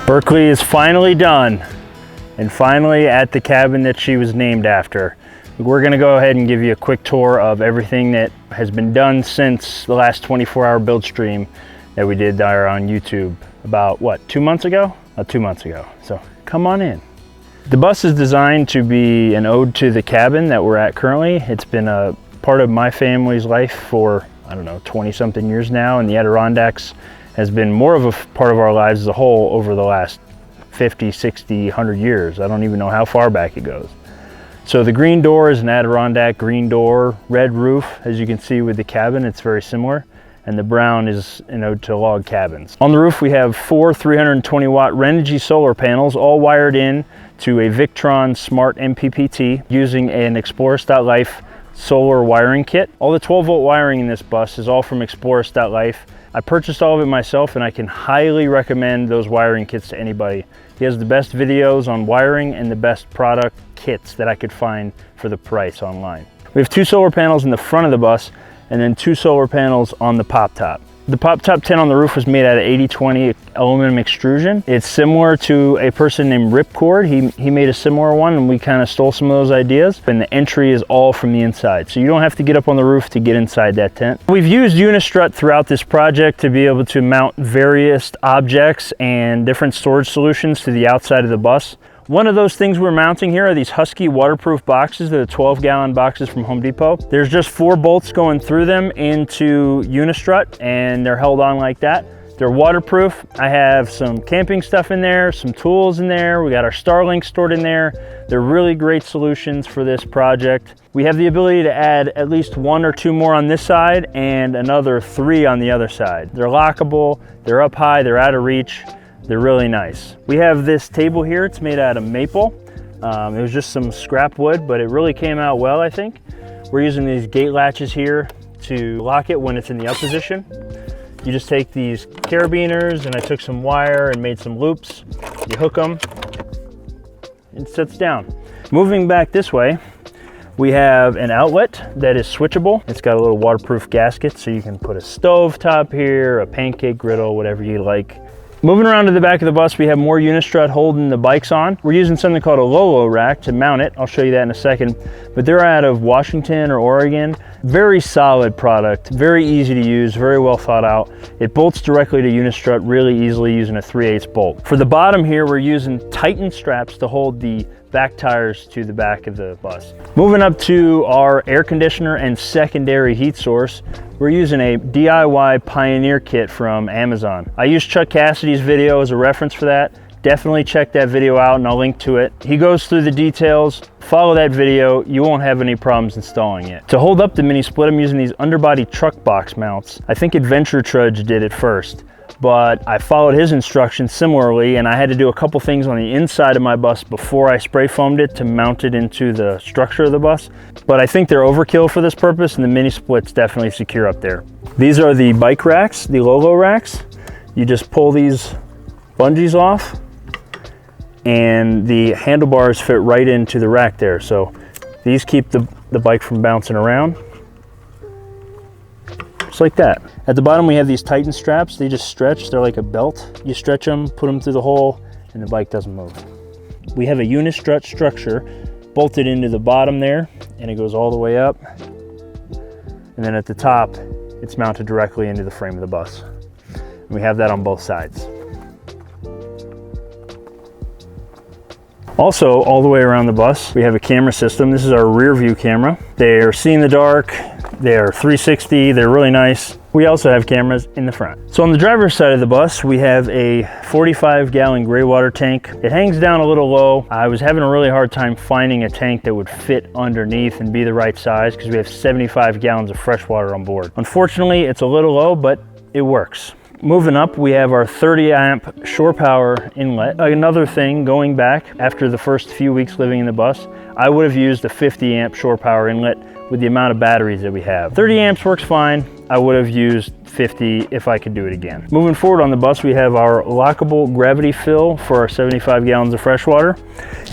Berkeley is finally done, and finally at the cabin that she was named after. We're gonna go ahead and give you a quick tour of everything that has been done since the last 24-hour build stream that we did there on YouTube about, what, 2 months ago? 2 months ago, so come on in. The bus is designed to be an ode to the cabin that we're at currently. It's been a part of my family's life for, I don't know, 20-something years now, and the Adirondacks has been more of a part of our lives as a whole over the last 50, 60, 100 years. I don't even know how far back it goes. So the green door is an Adirondack green door, red roof, as you can see with the cabin, it's very similar. And the brown is an ode to log cabins. On the roof we have 4 320-watt Renogy solar panels, all wired in to a Victron Smart MPPT using an Explorers.life solar wiring kit. All the 12-volt wiring in this bus is all from Explorers.life. I purchased all of it myself, and I can highly recommend those wiring kits to anybody. He has the best videos on wiring and the best product kits that I could find for the price online. We have 2 solar panels in the front of the bus and then 2 solar panels on the pop top. The pop top tent on the roof was made out of 80/20 aluminum extrusion. It's similar to a person named Ripcord. He made a similar one, and we kind of stole some of those ideas. And the entry is all from the inside, so you don't have to get up on the roof to get inside that tent. We've used Unistrut throughout this project to be able to mount various objects and different storage solutions to the outside of the bus. One of those things we're mounting here are these Husky waterproof boxes. They're the 12-gallon boxes from Home Depot. There's just 4 bolts going through them into Unistrut, and they're held on like that. They're waterproof. I have some camping stuff in there, some tools in there. We got our Starlink stored in there. They're really great solutions for this project. We have the ability to add at least 1 or 2 more on this side and another 3 on the other side. They're lockable, they're up high, they're out of reach. They're really nice. We have this table here. It's made out of maple. It was just some scrap wood, but it really came out well, I think. We're using these gate latches here to lock it when it's in the up position. You just take these carabiners, and I took some wire and made some loops. You hook them, and it sits down. Moving back this way, we have an outlet that is switchable. It's got a little waterproof gasket, so you can put a stove top here, a pancake griddle, whatever you like. Moving around to the back of the bus, we have more Unistrut holding the bikes on. We're using something called a Lolo rack to mount it. I'll show you that in a second. But they're out of Washington or Oregon. Very solid product, very easy to use, very well thought out. It bolts directly to Unistrut really easily using a 3/8 bolt. For the bottom here, we're using Titan straps to hold the back tires to the back of the bus. Moving up to our air conditioner and secondary heat source, we're using a DIY Pioneer kit from Amazon. I used Chuck Cassidy's video as a reference for that. Definitely check that video out, and I'll link to it. He goes through the details. Follow that video. You won't have any problems installing it. To hold up the mini split, I'm using these underbody truck box mounts. I think Adventure Trudge did it first, but I followed his instructions similarly, and I had to do a couple things on the inside of my bus before I spray foamed it to mount it into the structure of the bus. But I think they're overkill for this purpose, and the mini split's definitely secure up there. These are the bike racks, the Lolo racks. You just pull these bungees off, and the handlebars fit right into the rack there. So these keep the bike from bouncing around. Just like that. At the bottom we have these Titan straps. They just stretch, they're like a belt. You stretch them, put them through the hole, and the bike doesn't move. We have a Unistrut structure bolted into the bottom there, and it goes all the way up. And then at the top, it's mounted directly into the frame of the bus. And we have that on both sides. Also, all the way around the bus, we have a camera system. This is our rear view camera. They're see in the dark, they're 360, they're really nice. We also have cameras in the front. So on the driver's side of the bus, we have a 45-gallon gray water tank. It hangs down a little low. I was having a really hard time finding a tank that would fit underneath and be the right size because we have 75 gallons of fresh water on board. Unfortunately, it's a little low, but it works. Moving up, we have our 30-amp shore power inlet. Another thing, going back after the first few weeks living in the bus, I would have used a 50-amp shore power inlet with the amount of batteries that we have. 30 amps works fine. I would have used 50 if I could do it again. Moving forward on the bus, we have our lockable gravity fill for our 75 gallons of fresh water.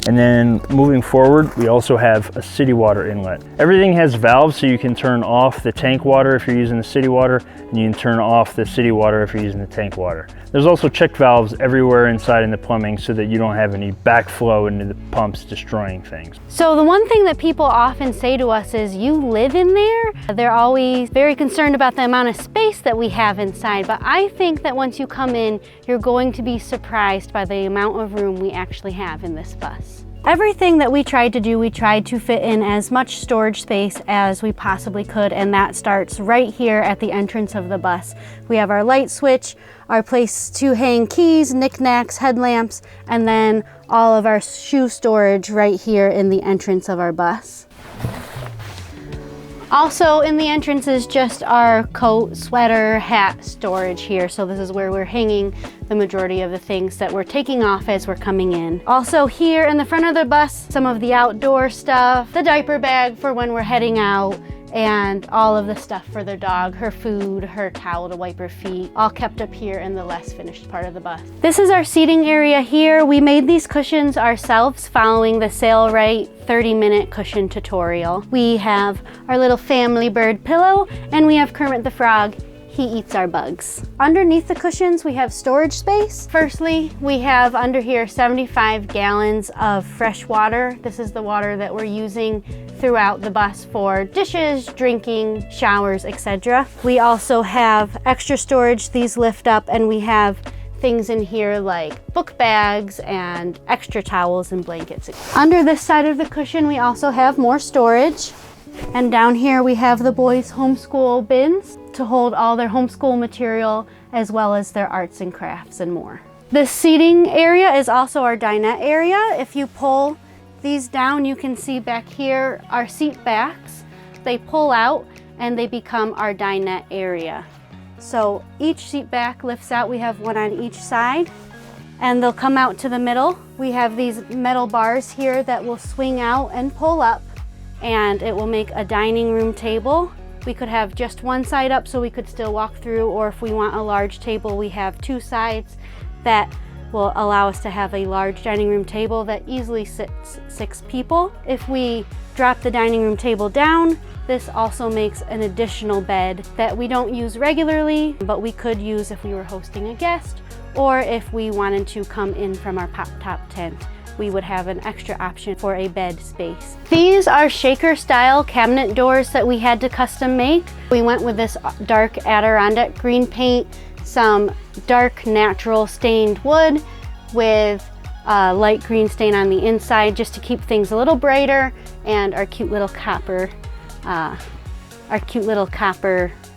And then moving forward, we also have a city water inlet. Everything has valves, so you can turn off the tank water if you're using the city water, and you can turn off the city water if you're using the tank water. There's also check valves everywhere inside in the plumbing so that you don't have any backflow into the pumps destroying things. So the one thing that people often say to us is, you live in there? They're always very concerned about the amount of space that we have inside, but I think that once you come in, you're going to be surprised by the amount of room we actually have in this bus. Everything that we tried to do, we tried to fit in as much storage space as we possibly could, and that starts right here at the entrance of the bus. We have our light switch, our place to hang keys, knickknacks, headlamps, and then all of our shoe storage right here in the entrance of our bus. Also in the entrance is just our coat, sweater, hat storage here. So this is where we're hanging the majority of the things that we're taking off as we're coming in. Also here in the front of the bus, some of the outdoor stuff, the diaper bag for when we're heading out, and all of the stuff for the dog, her food, her towel to wipe her feet, all kept up here in the less finished part of the bus. This is our seating area here. We made these cushions ourselves following the Sailrite 30-minute cushion tutorial. We have our little family bird pillow, and we have Kermit the Frog. He eats our bugs. Underneath the cushions, we have storage space. Firstly, we have under here 75 gallons of fresh water. This is the water that we're using throughout the bus for dishes, drinking, showers, etc. We also have extra storage. These lift up, and we have things in here like book bags and extra towels and blankets. Under this side of the cushion, we also have more storage. And down here we have the boys' homeschool bins to hold all their homeschool material, as well as their arts and crafts and more. This seating area is also our dinette area. If you pull these down, you can see back here our seat backs. They pull out and they become our dinette area. So each seat back lifts out. We have one on each side, and they'll come out to the middle. We have these metal bars here that will swing out and pull up, and it will make a dining room table. We could have just one side up so we could still walk through, or if we want a large table, we have two sides that will allow us to have a large dining room table that easily sits 6 people. If we drop the dining room table down, this also makes an additional bed that we don't use regularly, but we could use if we were hosting a guest, or if we wanted to come in from our pop-top tent. We would have an extra option for a bed space. These are shaker style cabinet doors that we had to custom make. We went with this dark Adirondack green paint, some dark natural stained wood with a light green stain on the inside just to keep things a little brighter, and our cute little copper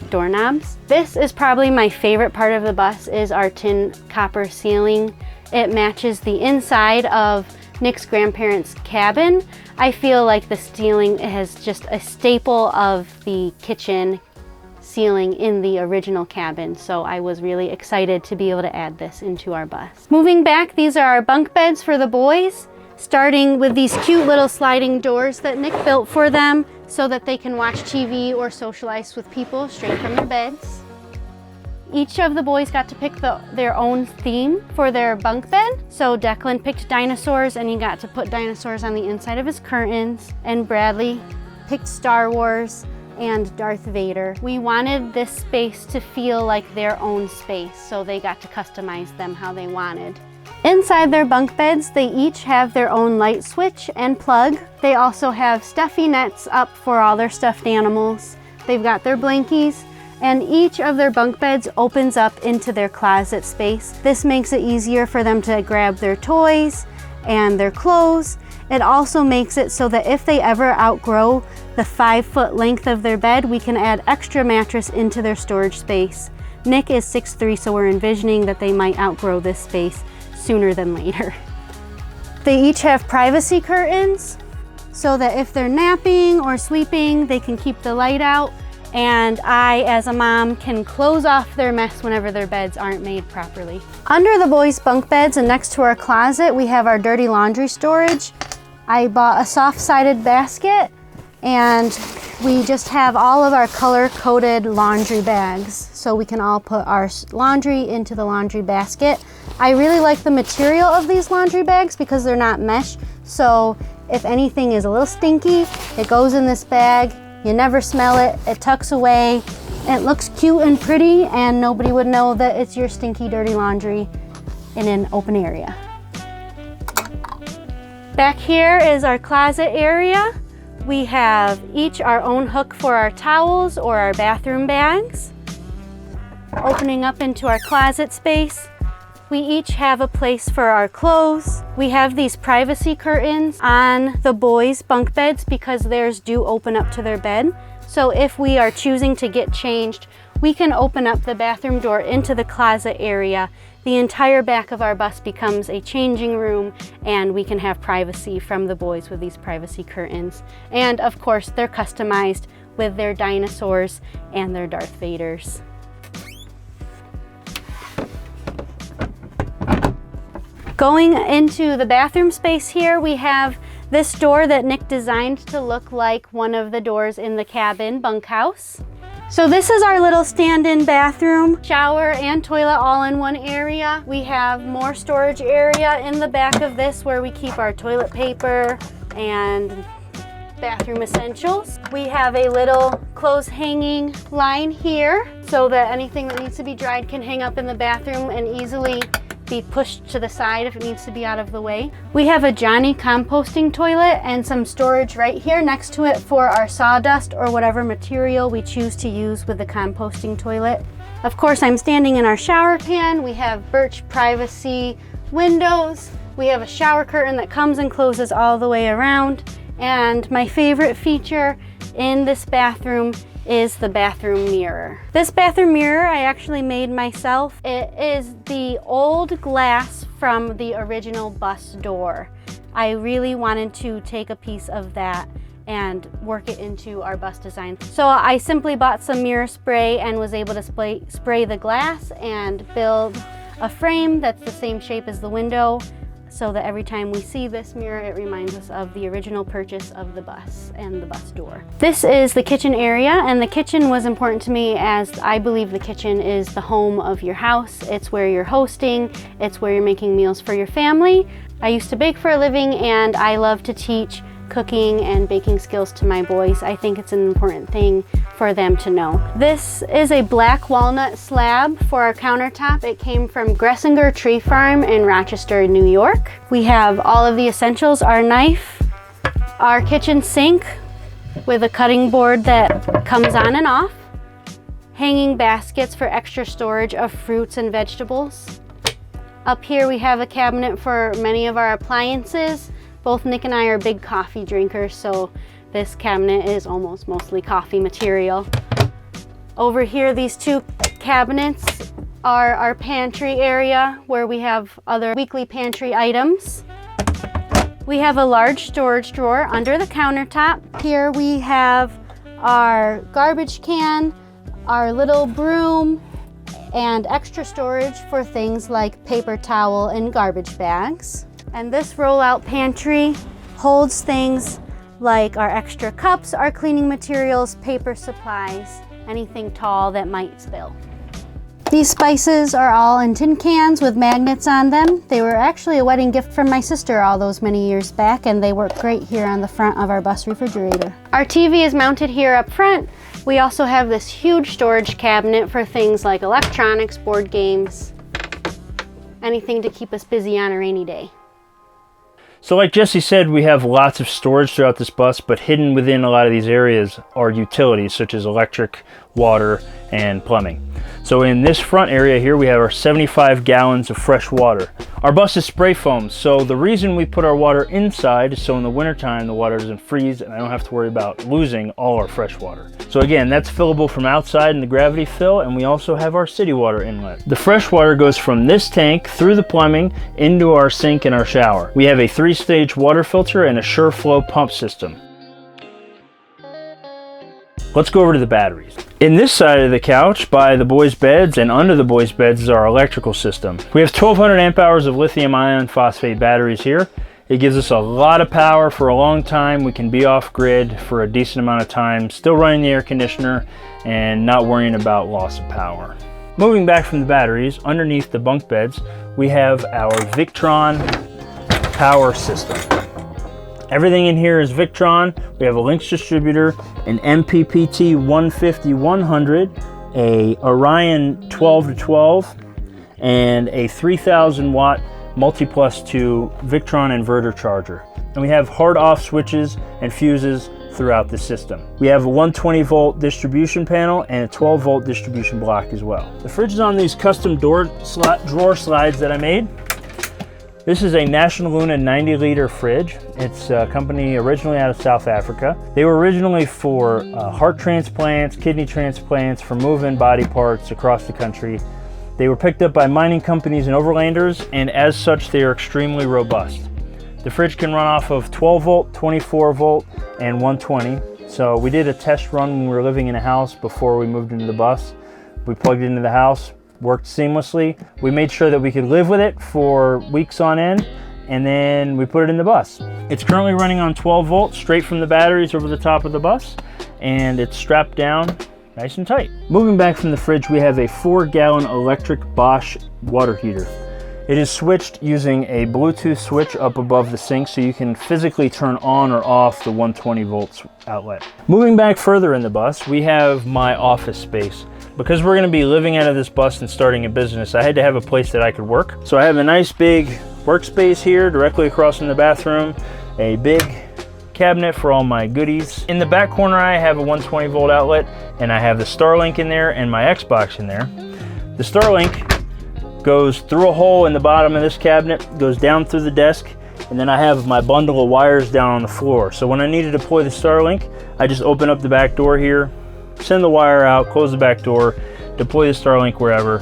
doorknobs. This is probably my favorite part of the bus, is our tin copper ceiling. It matches the inside of Nick's grandparents' cabin. I feel like the ceiling is just a staple of the kitchen ceiling in the original cabin, so I was really excited to be able to add this into our bus. Moving back, these are our bunk beds for the boys, starting with these cute little sliding doors that Nick built for them so that they can watch TV or socialize with people straight from their beds. Each of the boys got to pick their own theme for their bunk bed. So Declan picked dinosaurs, and he got to put dinosaurs on the inside of his curtains. And Bradley picked Star Wars and Darth Vader. We wanted this space to feel like their own space, so they got to customize them how they wanted. Inside their bunk beds, they each have their own light switch and plug. They also have stuffy nets up for all their stuffed animals. They've got their blankies, and each of their bunk beds opens up into their closet space. This makes it easier for them to grab their toys and their clothes. It also makes it so that if they ever outgrow the 5-foot length of their bed, we can add extra mattress into their storage space. Nick is 6'3", so we're envisioning that they might outgrow this space sooner than later. They each have privacy curtains so that if they're napping or sleeping, they can keep the light out. And I, as a mom, can close off their mess whenever their beds aren't made properly. Under the boys' bunk beds and next to our closet, we have our dirty laundry storage. I bought a soft-sided basket, And we just have all of our color-coded laundry bags, so we can all put our laundry into the laundry basket. I really like the material of these laundry bags because they're not mesh, so if anything is a little stinky, it goes in this bag. You never smell it, it tucks away, it looks cute and pretty, and nobody would know that it's your stinky, dirty laundry in an open area. Back here is our closet area. We have each our own hook for our towels or our bathroom bags. Opening up into our closet space, we each have a place for our clothes. We have these privacy curtains on the boys' bunk beds because theirs do open up to their bed. So if we are choosing to get changed, we can open up the bathroom door into the closet area. The entire back of our bus becomes a changing room, and we can have privacy from the boys with these privacy curtains. And of course, they're customized with their dinosaurs and their Darth Vaders. Going into the bathroom space here, we have this door that Nick designed to look like one of the doors in the cabin bunkhouse. So this is our little stand-in bathroom, shower and toilet all in one area. We have more storage area in the back of this where we keep our toilet paper and bathroom essentials. We have a little clothes hanging line here so that anything that needs to be dried can hang up in the bathroom and easily be pushed to the side if it needs to be out of the way. We have a Johnny composting toilet and some storage right here next to it for our sawdust or whatever material we choose to use with the composting toilet. Of course, I'm standing in our shower pan. We have birch privacy windows. We have a shower curtain that comes and closes all the way around. And my favorite feature in this bathroom is the bathroom mirror. This bathroom mirror I actually made myself. It is the old glass from the original bus door. I really wanted to take a piece of that and work it into our bus design. So I simply bought some mirror spray and was able to spray the glass and build a frame that's the same shape as the window, so that every time we see this mirror, it reminds us of the original purchase of the bus and the bus door. This is the kitchen area, and the kitchen was important to me as I believe the kitchen is the home of your house. It's where you're hosting, it's where you're making meals for your family. I used to bake for a living, and I love to teach cooking and baking skills to my boys. I think it's an important thing for them to know. This is a black walnut slab for our countertop. It came from Gressinger Tree Farm in Rochester, New York. We have all of the essentials, our knife, our kitchen sink with a cutting board that comes on and off, hanging baskets for extra storage of fruits and vegetables. Up here we have a cabinet for many of our appliances. Both Nick and I are big coffee drinkers, so this cabinet is almost mostly coffee material. Over here, these two cabinets are our pantry area where we have other weekly pantry items. We have a large storage drawer under the countertop. Here we have our garbage can, our little broom, and extra storage for things like paper towel and garbage bags. And this roll-out pantry holds things like our extra cups, our cleaning materials, paper supplies, anything tall that might spill. These spices are all in tin cans with magnets on them. They were actually a wedding gift from my sister all those many years back, and they work great here on the front of our bus refrigerator. Our TV is mounted here up front. We also have this huge storage cabinet for things like electronics, board games, anything to keep us busy on a rainy day. So like Jesse said, we have lots of storage throughout this bus, but hidden within a lot of these areas are utilities such as electric, water, and plumbing. So in this front area here, we have our 75 gallons of fresh water. Our bus is spray foam, so the reason we put our water inside is so in the wintertime the water doesn't freeze and I don't have to worry about losing all our fresh water. So again, that's fillable from outside in the gravity fill, and we also have our city water inlet. The fresh water goes from this tank through the plumbing into our sink and our shower. We have a 3-stage water filter and a SureFlow pump system. Let's go over to the batteries. In this side of the couch, by the boys' beds and under the boys' beds, is our electrical system. We have 1200 amp hours of lithium ion phosphate batteries here, It gives us a lot of power for a long time. We can be off grid for a decent amount of time, still running the air conditioner and not worrying about loss of power. Moving back from the batteries, underneath the bunk beds, we have our Victron power system. Everything in here is Victron. We have a Lynx distributor, an MPPT 150-100, a Orion 12-12, and a 3000 watt multi+2 Victron inverter charger. And we have hard off switches and fuses throughout the system. We have a 120 volt distribution panel and a 12 volt distribution block as well. The fridge is on these custom drawer slides that I made. This is a National Luna 90 liter fridge. It's a company originally out of South Africa. They were originally for heart transplants, kidney transplants, for move-in body parts across the country. They were picked up by mining companies and overlanders, and as such, they are extremely robust. The fridge can run off of 12 volt, 24 volt, and 120. So we did a test run when we were living in a house before we moved into the bus. We plugged it into the house, worked seamlessly. We made sure that we could live with it for weeks on end, and then we put it in the bus. It's currently running on 12 volts straight from the batteries over the top of the bus, and it's strapped down nice and tight. Moving back from the fridge, we have a 4-gallon electric Bosch water heater. It is switched using a Bluetooth switch up above the sink, so you can physically turn on or off the 120 volts outlet. Moving back further in the bus, we have my office space. Because we're gonna be living out of this bus and starting a business, I had to have a place that I could work. So I have a nice big workspace here directly across from the bathroom, a big cabinet for all my goodies. In the back corner, I have a 120 volt outlet, and I have the Starlink in there and my Xbox in there. The Starlink goes through a hole in the bottom of this cabinet, goes down through the desk, and then I have my bundle of wires down on the floor. So when I need to deploy the Starlink, I just open up the back door here, send the wire out, close the back door, deploy the Starlink wherever,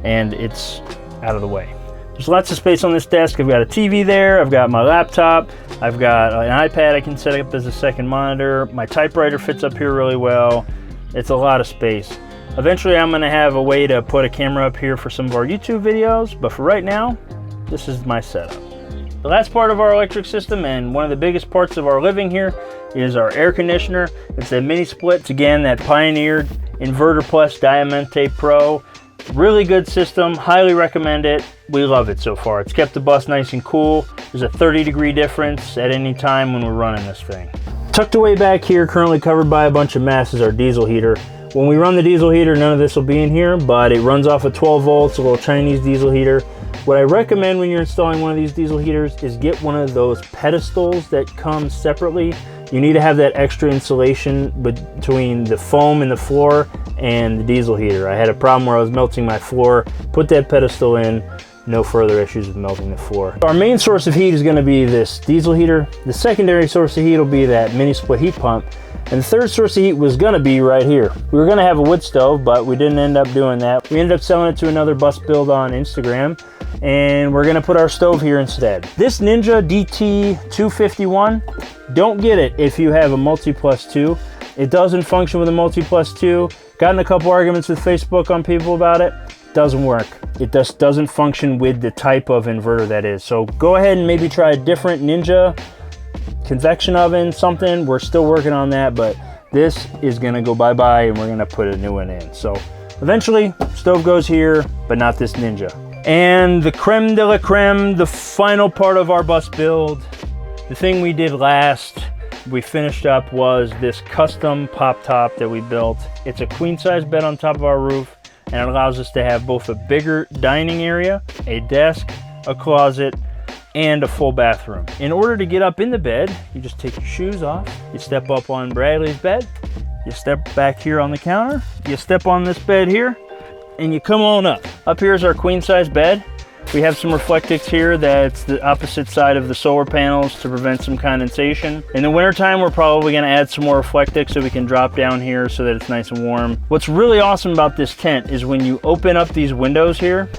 and it's out of the way. There's lots of space on this desk. I've got a TV there, I've got my laptop, I've got an iPad I can set up as a second monitor. My typewriter fits up here really well. It's a lot of space. Eventually I'm gonna have a way to put a camera up here for some of our YouTube videos, but for right now, this is my setup. The last part of our electric system, and one of the biggest parts of our living here, is our air conditioner. It's a mini split. It's again that Pioneer Inverter Plus Diamante Pro. Really good system, highly recommend it. We love it so far. It's kept the bus nice and cool. There's a 30-degree difference at any time when we're running this thing. Tucked away back here, currently covered by a bunch of mess, is our diesel heater. When we run the diesel heater, none of this will be in here, but it runs off of 12 volts, a little Chinese diesel heater. What I recommend when you're installing one of these diesel heaters is get one of those pedestals that come separately. You need to have that extra insulation between the foam in the floor and the diesel heater. I had a problem where I was melting my floor. Put that pedestal in, no further issues with melting the floor. Our main source of heat is going to be this diesel heater. The secondary source of heat will be that mini split heat pump. And the third source of heat was going to be right here. We were going to have a wood stove, but we didn't end up doing that. We ended up selling it to another bus build on Instagram, and we're going to put our stove here instead. This Ninja DT251, don't get it if you have a multi+2. It doesn't function with a multi+2. Gotten a couple arguments with Facebook on people about it. Doesn't work. It just doesn't function with the type of inverter that is. So go ahead and maybe try a different Ninja convection oven, something. We're still working on that, but this is gonna go bye-bye and we're gonna put a new one in. So eventually stove goes here, but not this Ninja. And the creme de la creme, the final part of our bus build, the thing we did last, we finished up, was this custom pop top that we built. It's a queen size bed on top of our roof, and it allows us to have both a bigger dining area, a desk, a closet, and a full bathroom. In order to get up in the bed, you just take your shoes off, you step up on Bradley's bed, you step back here on the counter, you step on this bed here, and you come on up. Up here is our queen size bed. We have some Reflectix here that's the opposite side of the solar panels to prevent some condensation. In the wintertime, we're probably gonna add some more Reflectix so we can drop down here so that it's nice and warm. What's really awesome about this tent is when you open up these windows here,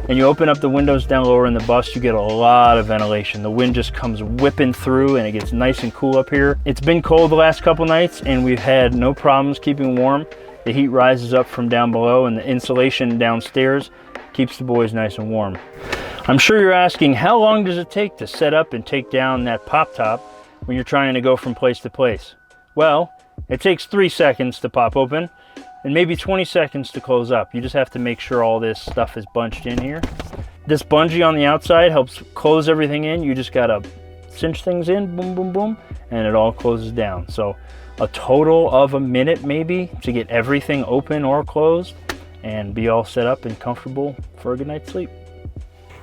and you open up the windows down lower in the bus, you get a lot of ventilation. The wind just comes whipping through and it gets nice and cool up here. It's been cold the last couple nights and we've had no problems keeping warm. The heat rises up from down below and the insulation downstairs keeps the boys nice and warm. I'm sure you're asking, how long does it take to set up and take down that pop top when you're trying to go from place to place? Well, it takes 3 seconds to pop open and maybe 20 seconds to close up. You just have to make sure all this stuff is bunched in here. This bungee on the outside helps close everything in. You just gotta cinch things in, boom, boom, boom, and it all closes down. So a total of a minute maybe to get everything open or closed and be all set up and comfortable for a good night's sleep.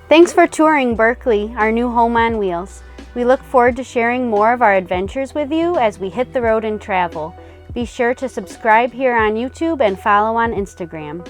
Thanks for touring Berkeley, our new home on wheels. We look forward to sharing more of our adventures with you as we hit the road and travel. Be sure to subscribe here on YouTube and follow on Instagram.